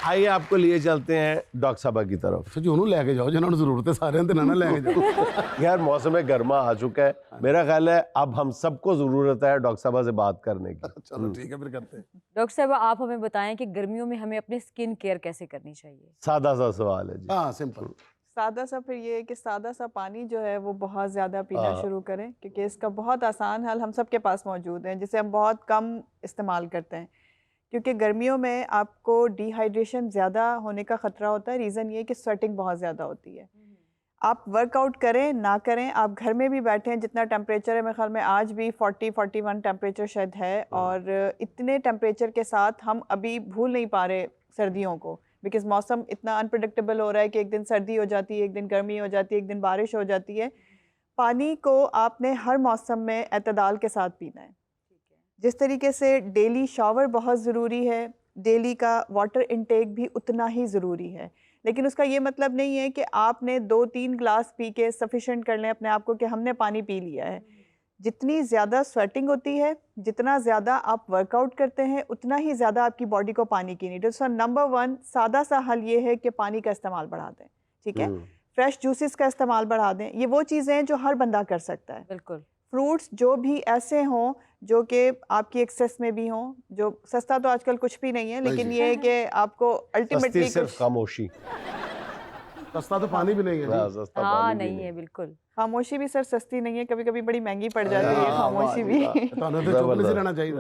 आइए आपको लिए चलते हैं डॉक्टर साहबा की तरफ। जी उन्होंने लेके जाओ जिन्होंने जरूरत है, सारे ना लेके जाओ। यार मौसम गर्मा आ चुका है, मेरा ख्याल है अब हम सबको जरूरत है डॉक्टर साहबा से बात करने की। चलो ठीक है फिर करते हैं। डॉक्टर साहब आप हमें बताएं कि गर्मियों में हमें अपनी स्किन केयर कैसे करनी चाहिए। सादा सा सवाल है जी। हाँ सिंपल। सादा सा फिर ये है कि सादा सा पानी जो है वो बहुत ज़्यादा पीना शुरू करें, क्योंकि इसका बहुत आसान हल हम सब के पास मौजूद है, जिसे हम बहुत कम इस्तेमाल करते हैं। क्योंकि गर्मियों में आपको डिहाइड्रेशन ज़्यादा होने का ख़तरा होता है। रीज़न ये कि स्वेटिंग बहुत ज़्यादा होती है। आप वर्कआउट करें ना करें, आप घर में भी बैठें, जितना टेम्परेचर है मेरे ख्याल में आज भी 40-41 टेम्परेचर शायद है, और इतने टेम्परेचर के साथ हम अभी भूल नहीं पा रहे सर्दियों को, बिकॉज़ मौसम इतना अनप्रडिक्टेबल हो रहा है कि एक दिन सर्दी हो जाती है, एक दिन गर्मी हो जाती है, एक दिन बारिश हो जाती है। पानी को आपने हर मौसम में एतदाल के साथ पीना है। जिस तरीके से डेली शावर बहुत ज़रूरी है, डेली का वाटर इनटेक भी उतना ही ज़रूरी है। लेकिन उसका ये मतलब नहीं है कि आपने 2-3 ग्लास पी के सफिशेंट कर लें अपने आप को कि हमने पानी पी लिया है। जितनी ज़्यादा स्वेटिंग होती है, जितना ज़्यादा आप वर्कआउट करते हैं, उतना ही ज़्यादा आपकी बॉडी को पानी की नीड है। सो नंबर 1 सादा सा हल ये है कि पानी का इस्तेमाल बढ़ा दें। ठीक है, फ्रेश जूसेस का इस्तेमाल बढ़ा दें। ये वो चीज़ें हैं जो हर बंदा कर सकता है। बिल्कुल। फ्रूट्स जो भी ऐसे हों जो कि आपकी एक्सेस में भी हों, जो सस्ता तो आजकल कुछ भी नहीं है, लेकिन ये है कि आपको अल्टीमेटली सिर्फ खामोशी, सस्ता तो पानी भी नहीं है जी। सस्ता हाँ पानी भी नहीं है बिल्कुल। खामोशी भी सर सस्ती नहीं है, कभी कभी बड़ी महंगी पड़ जाती है खामोशी भी। तो चुप से रहना चाहिए।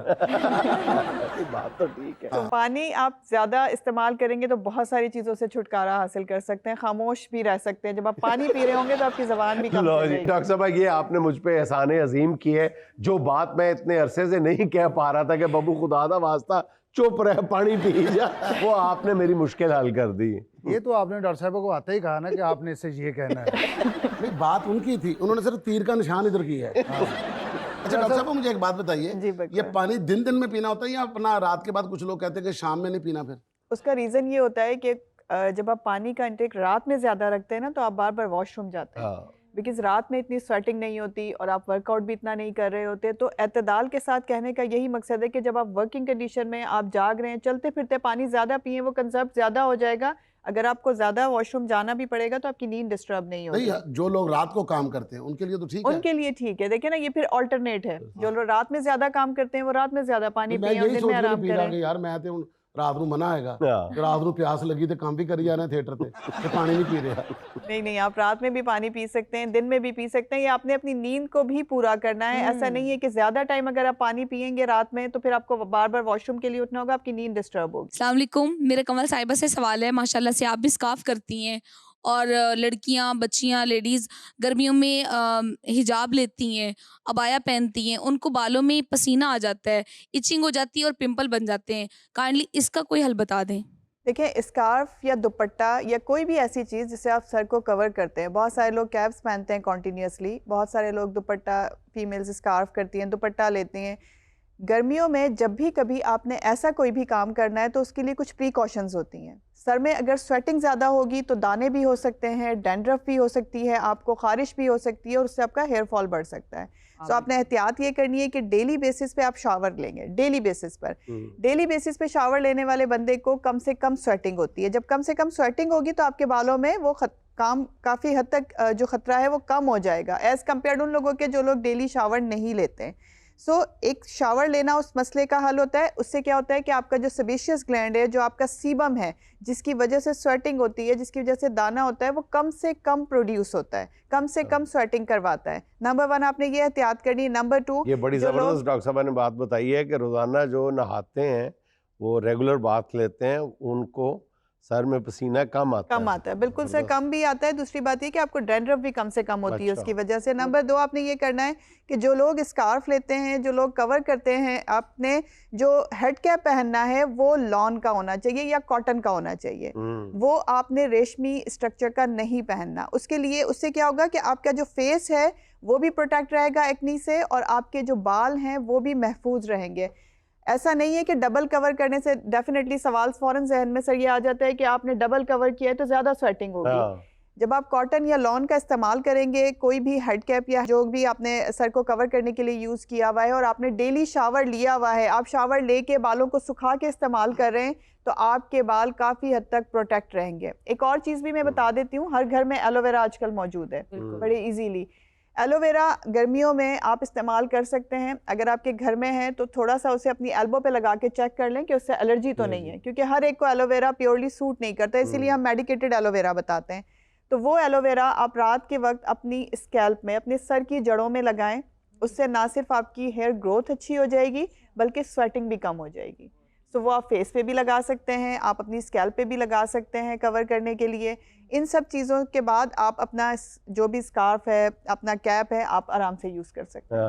बात तो ठीक है। तो पानी आप ज़्यादा इस्तेमाल करेंगे तो बहुत सारी चीज़ों से छुटकारा हासिल कर सकते हैं, खामोश भी रह सकते हैं। जब आप पानी पी रहे होंगे तो आपकी ज़बान भी कम चलेगी। डॉक्टर साहब ये आपने मुझ पे एहसान अजीम की है, जो बात मैं इतने अरसे से नहीं कह पा रहा था कि बबू खुदा दा वास्ता चुप रह पानी पी जा, वो आपने मेरी मुश्किल हल कर दी। ये तो आपने डॉक्टर साहब को आते ही कहा ना कि आपने इससे ये कहना है। नहीं बात उनकी थी, उन्होंने सिर्फ तीर का निशान इधर किया है। अच्छा डॉक्टर साहब मुझे एक बात बताइए, ये पानी दिन दिन में पीना होता है या अपना रात के बाद? कुछ लोग कहते हैं कि शाम में नहीं पीना। फिर उसका रीज़न ये होता है कि जब आप पानी का इंटेक रात में ज़्यादा रखते हैं ना, तो आप बार बार वॉशरूम जाते हैं, बिकॉज़ रात में इतनी स्वेटिंग नहीं होती और आप वर्कआउट भी इतना नहीं कर रहे होते। तो एतदाल के साथ कहने का यही मकसद है कि जब आप वर्किंग कंडीशन में आप जाग रहे हैं, चलते फिरते पानी ज़्यादा पिए, वो कंजर्व ज़्यादा हो जाएगा। अगर आपको ज़्यादा वॉशरूम जाना भी पड़ेगा तो आपकी नींद डिस्टर्ब नहीं होगी। नहीं, जो लोग रात को काम करते हैं उनके लिए तो ठीक है। उनके लिए ठीक है, देखिए ना, ये फिर ऑल्टरनेट है। जो लोग रात में ज़्यादा काम करते हैं वो रात में ज़्यादा पानी पिए और दिन में आराम करें। यार मैं तो रात ਨੂੰ मना आएगा, रात ਨੂੰ प्यास लगी तो काम भी करी जा रहे हैं थिएटर पे, तो पानी नहीं पी रहे। नहीं, आप रात में भी पानी पी सकते हैं, दिन में भी पी सकते हैं। ये आपने अपनी नींद को भी पूरा करना है। ऐसा नहीं है कि ज्यादा टाइम अगर आप पानी पिएंगे रात में तो फिर आपको बार बार वॉशरूम के लिए उठना होगा, आपकी नींद डिस्टर्ब होगी। अस्सलाम वालेकुम, मेरा कमल साहिबा से सवाल है। माशाल्लाह से आप भी स्कार्फ करती हैं और लड़कियां, बच्चियां, लेडीज़ गर्मियों में हिजाब लेती हैं, अबाया पहनती हैं, उनको बालों में पसीना आ जाता है, इचिंग हो जाती है और पिंपल बन जाते हैं। काइंडली इसका कोई हल बता दें। देखिए, स्कार्फ या दुपट्टा या कोई भी ऐसी चीज़ जिससे आप सर को कवर करते हैं। बहुत सारे लोग कैप्स पहनते हैं कॉन्टीन्यूसली, बहुत सारे लोग दुपट्टा, फीमेल्स स्कार्फ करती हैं, दुपट्टा लेती हैं। गर्मियों में जब भी कभी आपने ऐसा कोई भी काम करना है तो उसके लिए कुछ प्रीकॉशंस होती हैं। सर में अगर स्वेटिंग ज़्यादा होगी तो दाने भी हो सकते हैं, डैंड्रफ भी हो सकती है, आपको खारिश भी हो सकती है और उससे आपका हेयर फॉल बढ़ सकता है। तो आपने एहतियात ये करनी है कि डेली बेसिस पे आप शावर लेंगे। डेली बेसिस पर पे शावर लेने वाले बंदे को कम से कम स्वेटिंग होती है। जब कम से कम स्वेटिंग होगी तो आपके बालों में वो काम काफ़ी हद तक जो ख़तरा है वो कम हो जाएगा, एज़ कम्पेयर उन लोगों के जो लोग डेली शावर नहीं लेते हैं। एक शावर लेना उस मसले का हल होता है। उससे क्या होता है कि आपका जो सेबेशियस ग्लैंड है, जो आपका सीबम है, जिसकी वजह से स्वेटिंग होती है, जिसकी वजह से दाना होता है, वो कम से कम प्रोड्यूस होता है, कम से कम स्वेटिंग करवाता है। नंबर 1 आपने ये एहतियात करनी है। नंबर 2, ये बड़ी ज़बरदस्त डॉक्टर साहब ने बात बताई है कि रोज़ाना जो नहाते हैं, वो रेगुलर बाथ लेते हैं, उनको सर में पसीना कम आता है। बिल्कुल सर, कम भी आता है। दूसरी बात ये कि आपको डैंड्रफ भी कम से कम होती है उसकी वजह से। नंबर 2 आपने ये करना है कि जो लोग स्कार्फ लेते हैं, जो लोग कवर करते हैं, आपने जो हेड कैप पहनना है वो लॉन का होना चाहिए या कॉटन का होना चाहिए। वो आपने रेशमी स्ट्रक्चर का नहीं पहनना। उसके लिए उससे क्या होगा कि आपका जो फेस है वो भी प्रोटेक्ट रहेगा एक्नी से और आपके जो बाल हैं वो भी महफूज रहेंगे। ऐसा नहीं है कि डबल कवर करने से डेफिनेटली सवाल फौरन जहन में सर ये आ जाता है कि आपने डबल कवर किया है तो ज़्यादा स्वेटिंग होगी। जब आप कॉटन या लॉन का इस्तेमाल करेंगे, कोई भी हेड कैप या जो भी आपने सर को कवर करने के लिए यूज़ किया हुआ है और आपने डेली शावर लिया हुआ है, आप शावर लेके बालों को सुखा के इस्तेमाल कर रहे हैं, तो आपके बाल काफ़ी हद तक प्रोटेक्ट रहेंगे। एक और चीज़ भी मैं बता देती हूँ, हर घर में एलोवेरा आजकल मौजूद है बड़े इजीली। एलोवेरा गर्मियों में आप इस्तेमाल कर सकते हैं। अगर आपके घर में है तो थोड़ा सा उसे अपनी एल्बो पे लगा के चेक कर लें कि उससे एलर्जी तो नहीं है, क्योंकि हर एक को एलोवेरा प्योरली सूट नहीं करता, इसीलिए हम मेडिकेटेड एलोवेरा बताते हैं। तो वो एलोवेरा आप रात के वक्त अपनी स्कैल्प में, अपने सर की जड़ों में लगाएं। उससे ना सिर्फ आपकी हेयर ग्रोथ अच्छी हो जाएगी बल्कि स्वेटिंग भी कम हो जाएगी। तो वो आप फेस पे भी लगा सकते हैं, आप अपनी स्कैल्प पे भी लगा सकते हैं कवर करने के लिए। इन सब चीज़ों के बाद आप अपना जो भी स्कार्फ है, अपना कैप है, आप आराम से यूज़ कर सकते हैं।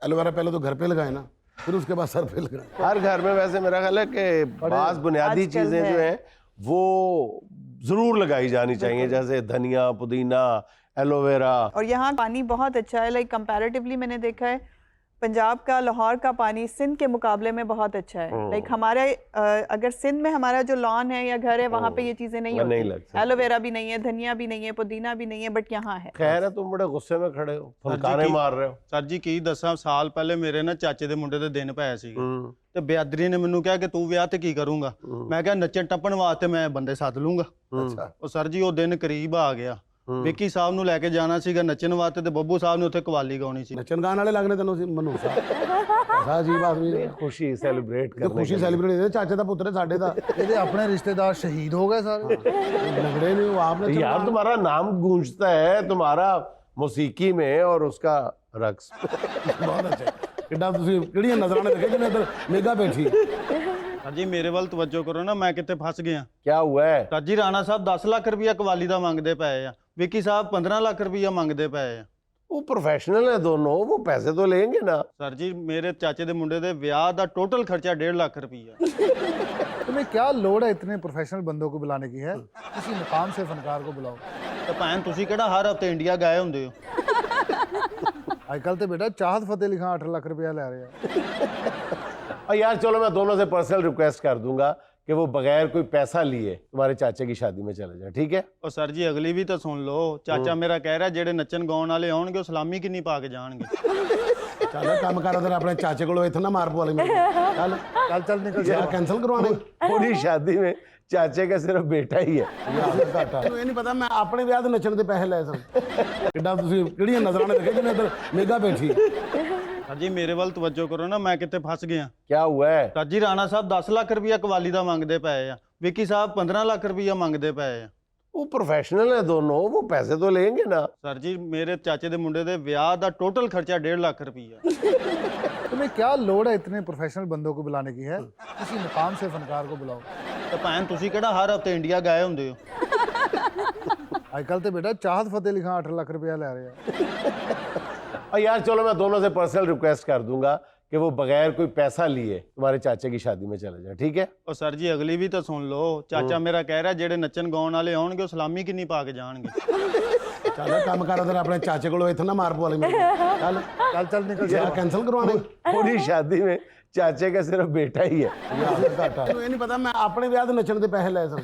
एलोवेरा पहले तो घर पे लगाए ना, फिर उसके बाद सर पे लगाए। हर घर में वैसे मेरा ख्याल है कि बाज़ बुनियादी आजकल चीज़ें जो है। हैं वो ज़रूर लगाई जानी चाहिए, जैसे धनिया, पुदीना, एलोवेरा। और यहाँ पानी बहुत अच्छा है, लाइक कंपैरेटिवली मैंने देखा है पंजाब का, लाहौर का पानी सिंध के मुकाबले में बहुत अच्छा है। लाइक हमारे अगर सिंध में हमारा जो लॉन है या घर है वहाँ पे ये चीज़ें नहीं नहीं लग होती, सकती। एलोवेरा भी नहीं है, धनिया भी नहीं है, पुदीना भी नहीं है, बट यहाँ है। खैर है, तुम बड़े गुस्से में खड़े हो, फुलकारे मार रहे हो। ਸਰ ਜੀ ਕੀ ਦੱਸਾਂ, ਸਾਲ ਪਹਿਲੇ ਮੇਰੇ ਨਾ ਚਾਚੇ ਦੇ ਮੁੰਡੇ ਦੇ ਦਿਨ ਪਏ ਸੀਗੇ ਹੂੰ। ਤੇ ਬਿਆਦਰੀ ਨੇ ਮੈਨੂੰ ਕਿਹਾ ਕਿ ਤੂੰ ਵਿਆਹ ਤੇ ਕੀ ਕਰੂੰਗਾ। ਮੈਂ ਕਿਹਾ ਨੱਚਣ ਟੱਪਣ ਵਾਸਤੇ ਮੈਂ ਬੰਦੇ ਸੱਦ ਲੂੰਗਾ। ਅੱਛਾ। ਉਹ ਸਰ ਜੀ ਉਹ ਦਿਨ ਕਰੀਬ ਆ ਗਿਆ। ਵਿੱਕੀ ਸਾਹਿਬ ਨੂੰ ਲੈ ਕੇ ਜਾਣਾ ਸੀਗਾ ਨੱਚਣ ਵਾਸਤੇ ਤੇ ਬੱਬੂ ਸਾਹਿਬ ਨੇ ਉੱਥੇ ਕਵਾਲੀ ਗਾਉਣੀ ਸੀ। नचन गाने वाले लगने तेनों मनु ऐसा अजीब आदमी है। खुशी सेलिब्रेट जो खुशी सेलिब्रेट है, चाचे का पुत्र है साढ़े का, ਇਹਦੇ ਆਪਣੇ ਰਿਸ਼ਤੇਦਾਰ ਸ਼ਹੀਦ ਹੋ गए सारे। लग रहे नहीं वो आपने यार तुम्हारा नाम गूंजता है, तुम्हारा मौसीकी में और उसका रक्स। बहुत अच्छा किड्डा ਤੁਸੀਂ ਕਿਹੜੀਆਂ ਨਜ਼ਰਾਂ ਨੇ ਦੇਖੇ ਜਿਵੇਂ ਇੱਧਰ ਮੇਗਾ ਬੈਠੀ। ਸਰ ਜੀ ਮੇਰੇ ਵੱਲ ਤਵੱਜੋ ਕਰੋ ਨਾ, ਮੈਂ ਕਿੱਥੇ ਫਸ ਗਿਆ। क्या हुआ है? ਸਰ ਜੀ ਰਾਣਾ ਸਾਹਿਬ 10 ਲੱਖ ਰੁਪਇਆ ਕਵਾਲੀ ਦਾ ਮੰਗਦੇ ਪਏ ਆ, ਵਿੱਕੀ ਸਾਹਿਬ 15 ਲੱਖ ਰੁਪਇਆ ਮੰਗਦੇ ਪਏ ਆ। वो प्रोफेशनल है दोनों, वो पैसे तो लेंगे ना। ਸਰ ਜੀ ਮੇਰੇ ਚਾਚੇ ਦੇ ਮੁੰਡੇ ਦੇ ਵਿਆਹ ਦਾ ਟੋਟਲ ਖਰਚਾ 1.5 ਲੱਖ ਰੁਪਇਆ। तुम्हें क्या लोड है इतने प्रोफेशनल बंदों को बुलाने की है? किसी मुकाम से फनकार को बुलाओ। ਤੇ ਭੈਣ ਤੁਸੀਂ ਕਿਹੜਾ ਹਰ ਹਫਤੇ ਇੰਡੀਆ ਗਏ ਹੁੰਦੇ ਹੋ। आजकल तो बेटा चाहत फतेह अली खान 8 लाख रुपया ले रहे हैं। और यार चलो मैं दोनों से पर्सनल रिक्वेस्ट कर दूंगा कि वो बगैर कोई पैसा लिए तुम्हारे चाचे की शादी में चले जाए, ठीक है? ਉਹ ਸਰ ਜੀ ਅਗਲੀ ਵੀ ਤਾਂ ਸੁਣ ਲਓ। ਚਾਚਾ ਮੇਰਾ ਕਹਿ ਰਿਹਾ ਜਿਹੜੇ ਨੱਚਣ ਗਾਉਣ ਵਾਲੇ ਆਉਣਗੇ ਉਹ ਸਲਾਮੀ ਕਿੰਨੀ ਪਾ ਕੇ ਜਾਣਗੇ। ਚੱਲ ਕੰਮ ਕਰ ਉਧਰ ਆਪਣੇ ਚਾਚੇ ਕੋਲੋਂ ਇੱਥੇ ਨਾ ਮਾਰ ਪਵਾ ਲਈ ਮੇਰੇ ਚੱਲ चल चल निकल ਜਾਂ ਕੈਂਸਲ ਕਰਵਾਣੇ। पूरी शादी में चाचे का सिर्फ बेटा ही है। ਮੈਨੂੰ ਇਹ ਨਹੀਂ ਪਤਾ ਮੈਂ ਆਪਣੇ ਵਿਆਹ ਦੇ ਨੱਚਣ ਦੇ ਪੈਸੇ ਲਏ ਸਨ। ਕਿੱਡਾ ਤੁਸੀਂ ਕਿਹੜੀਆਂ ਨਜ਼ਰਾਂ ਨੇ ਦੇਖੇ ਜਿਵੇਂ ਇੱਧਰ ਮੇਗਾ ਬੈਠੀ। ਸਰ ਜੀ ਮੇਰੇ ਵੱਲ ਤਵੱਜੋ ਕਰੋ ਨਾ, ਮੈਂ ਕਿੱਥੇ ਫਸ ਗਿਆ। क्या हुआ है? ਸਰ ਜੀ ਰਾਣਾ ਸਾਹਿਬ 10 ਲੱਖ ਰੁਪਇਆ ਕਵਾਲੀ ਦਾ ਮੰਗਦੇ ਪਏ ਆ, ਵਿੱਕੀ ਸਾਹਿਬ 15 ਲੱਖ ਰੁਪਇਆ ਮੰਗਦੇ ਪਏ ਆ। वो प्रोफेशनल है दोनों, वो पैसे तो लेंगे ना। ਸਰ ਜੀ ਮੇਰੇ ਚਾਚੇ ਦੇ ਮੁੰਡੇ ਦੇ ਵਿਆਹ ਦਾ ਟੋਟਲ ਖਰਚਾ 1.5 ਲੱਖ ਰੁਪਇਆ। तुम्हें क्या लोड है इतने प्रोफेशनल बंदों को बुलाने की है? किसी मुकाम से फनकार को बुलाओ। ਤੇ ਭੈਣ ਤੁਸੀਂ ਕਿਹੜਾ ਹਰ ਹਫਤੇ ਇੰਡੀਆ ਗਏ ਹੁੰਦੇ ਹੋ। आजकल तो बेटा चाहत फतेह अली खान 8 लाख रुपया ले रहे हैं। और यार चलो मैं दोनों से पर्सनल रिक्वेस्ट कर दूंगा कि वो बगैर कोई पैसा लिए तुम्हारे चाचे की शादी में चले जाए, ठीक है? ਉਹ ਸਰ ਜੀ ਅਗਲੀ ਵੀ ਤਾਂ ਸੁਣ ਲਓ। ਚਾਚਾ ਮੇਰਾ ਕਹਿ ਰਿਹਾ ਜਿਹੜੇ ਨੱਚਣ ਗਾਉਣ ਵਾਲੇ ਆਉਣਗੇ ਉਹ ਸਲਾਮੀ ਕਿੰਨੀ ਪਾ ਕੇ ਜਾਣਗੇ। ਚੱਲ ਕੰਮ ਕਰ ਉਧਰ ਆਪਣੇ ਚਾਚੇ ਕੋਲੋਂ ਇੱਥੇ ਨਾ ਮਾਰ ਪਵਾ ਲਈ ਮੇਰੇ ਚੱਲ चल चल निकल ਜਾਂ ਕੈਂਸਲ ਕਰਵਾਣੇ। पूरी शादी में चाचे का सिर्फ बेटा ही है। ਮੈਨੂੰ ਇਹ ਨਹੀਂ ਪਤਾ ਮੈਂ ਆਪਣੇ ਵਿਆਹ ਦੇ ਨੱਚਣ ਦੇ ਪੈਸੇ ਲਏ ਸਨ।